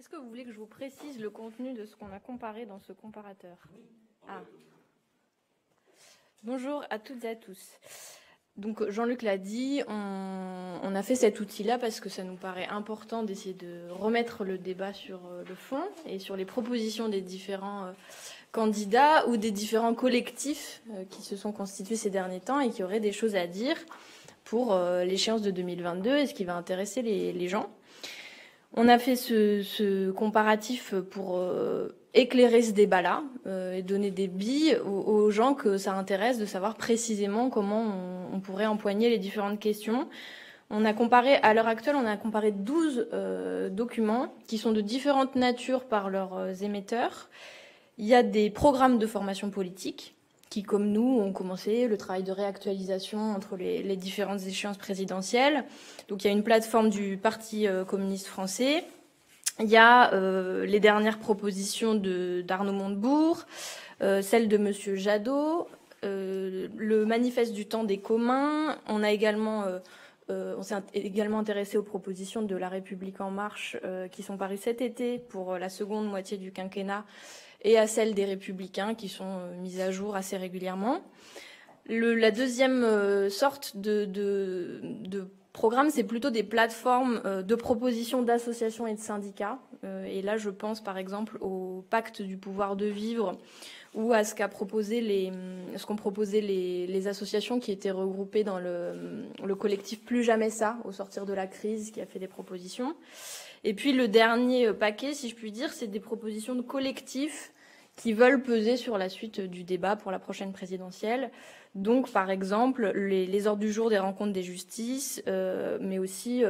Est-ce que vous voulez que je vous précise le contenu de ce qu'on a comparé dans ce comparateur? Ah. Bonjour à toutes et à tous. Donc Jean-Luc l'a dit, on a fait cet outil-là parce que ça nous paraît important d'essayer de remettre le débat sur le fond et sur les propositions des différents candidats ou des différents collectifs qui se sont constitués ces derniers temps et qui auraient des choses à dire pour l'échéance de 2022 et ce qui va intéresser les gens. On a fait ce comparatif pour éclairer ce débat-là et donner des billes aux gens que ça intéresse de savoir précisément comment on pourrait empoigner les différentes questions. On a comparé, à l'heure actuelle, on a comparé 12 documents qui sont de différentes natures par leurs émetteurs. Il y a des programmes de formation politique qui, comme nous, ont commencé le travail de réactualisation entre les différentes échéances présidentielles. Donc il y a une plateforme du Parti communiste français. Il y a les dernières propositions d'Arnaud Montebourg, celle de Monsieur Jadot, le manifeste du temps des communs. On s'est également intéressé aux propositions de La République En Marche qui sont parues cet été pour la seconde moitié du quinquennat et à celles des Républicains qui sont mises à jour assez régulièrement. La deuxième sorte de programme, c'est plutôt des plateformes de propositions d'associations et de syndicats. Et là, je pense par exemple au pacte du pouvoir de vivre ou à ce qu'ont proposé les associations qui étaient regroupées dans le collectif Plus Jamais Ça, au sortir de la crise, qui a fait des propositions. Et puis le dernier paquet, si je puis dire, c'est des propositions de collectifs qui veulent peser sur la suite du débat pour la prochaine présidentielle. Donc, par exemple, les ordres du jour des rencontres des justices, mais aussi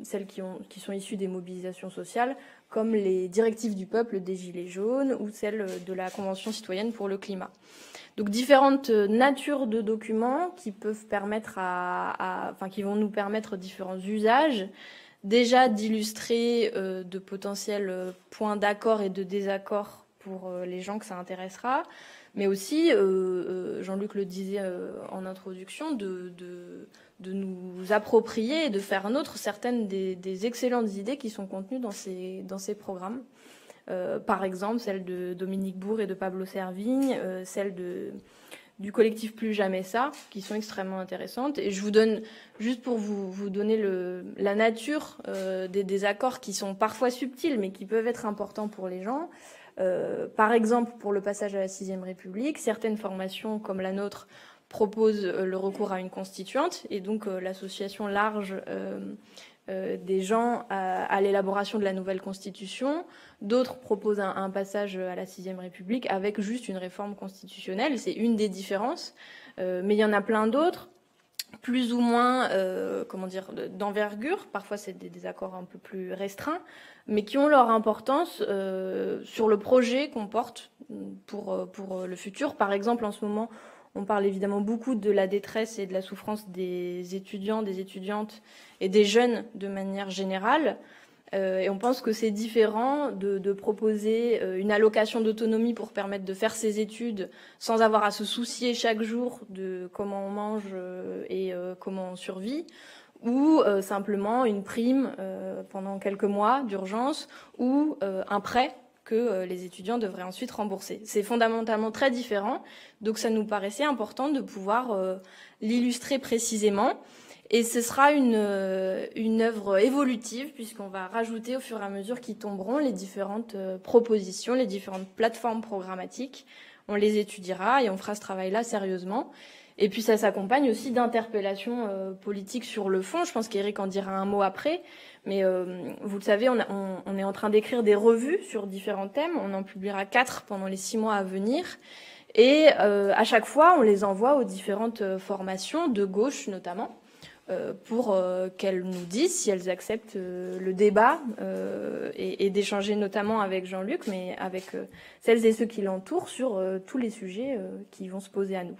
celles qui sont issues des mobilisations sociales, comme les directives du peuple des Gilets jaunes ou celles de la Convention citoyenne pour le climat. Donc, différentes natures de documents qui peuvent permettre qui vont nous permettre différents usages. Déjà d'illustrer de potentiels points d'accord et de désaccord pour les gens que ça intéressera, mais aussi, Jean-Luc le disait en introduction, de nous approprier et de faire nôtre certaines des excellentes idées qui sont contenues dans ces programmes. Par exemple, celle de Dominique Bourg et de Pablo Servigne, celle du collectif Plus Jamais Ça, qui sont extrêmement intéressantes. Et je vous donne, juste pour vous donner la nature des accords qui sont parfois subtils, mais qui peuvent être importants pour les gens. Par exemple, pour le passage à la 6e République, certaines formations, comme la nôtre, proposent le recours à une constituante, et donc l'association large des gens à l'élaboration de la nouvelle constitution. D'autres proposent un passage à la 6e République avec juste une réforme constitutionnelle. C'est une des différences. Mais il y en a plein d'autres, plus ou moins d'envergure. Parfois, c'est des accords un peu plus restreints, mais qui ont leur importance sur le projet qu'on porte pour le futur. Par exemple, en ce moment, on parle évidemment beaucoup de la détresse et de la souffrance des étudiants, des étudiantes et des jeunes de manière générale. Et on pense que c'est différent de proposer une allocation d'autonomie pour permettre de faire ses études sans avoir à se soucier chaque jour de comment on mange et comment on survit, ou simplement une prime pendant quelques mois d'urgence ou un prêt que les étudiants devraient ensuite rembourser. C'est fondamentalement très différent, donc ça nous paraissait important de pouvoir l'illustrer précisément. Et ce sera une œuvre évolutive, puisqu'on va rajouter au fur et à mesure qu'ils tomberont les différentes propositions, les différentes plateformes programmatiques. On les étudiera et on fera ce travail-là sérieusement. Et puis ça s'accompagne aussi d'interpellations politiques sur le fond. Je pense qu'Éric en dira un mot après. Mais vous le savez, on est en train d'écrire des revues sur différents thèmes. On en publiera 4 pendant les 6 mois à venir. Et à chaque fois, on les envoie aux différentes formations, de gauche notamment, pour qu'elles nous disent si elles acceptent le débat et d'échanger notamment avec Jean-Luc, mais avec celles et ceux qui l'entourent sur tous les sujets qui vont se poser à nous.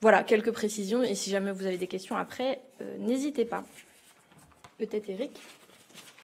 Voilà, quelques précisions, et si jamais vous avez des questions après, n'hésitez pas. Peut-être Éric ?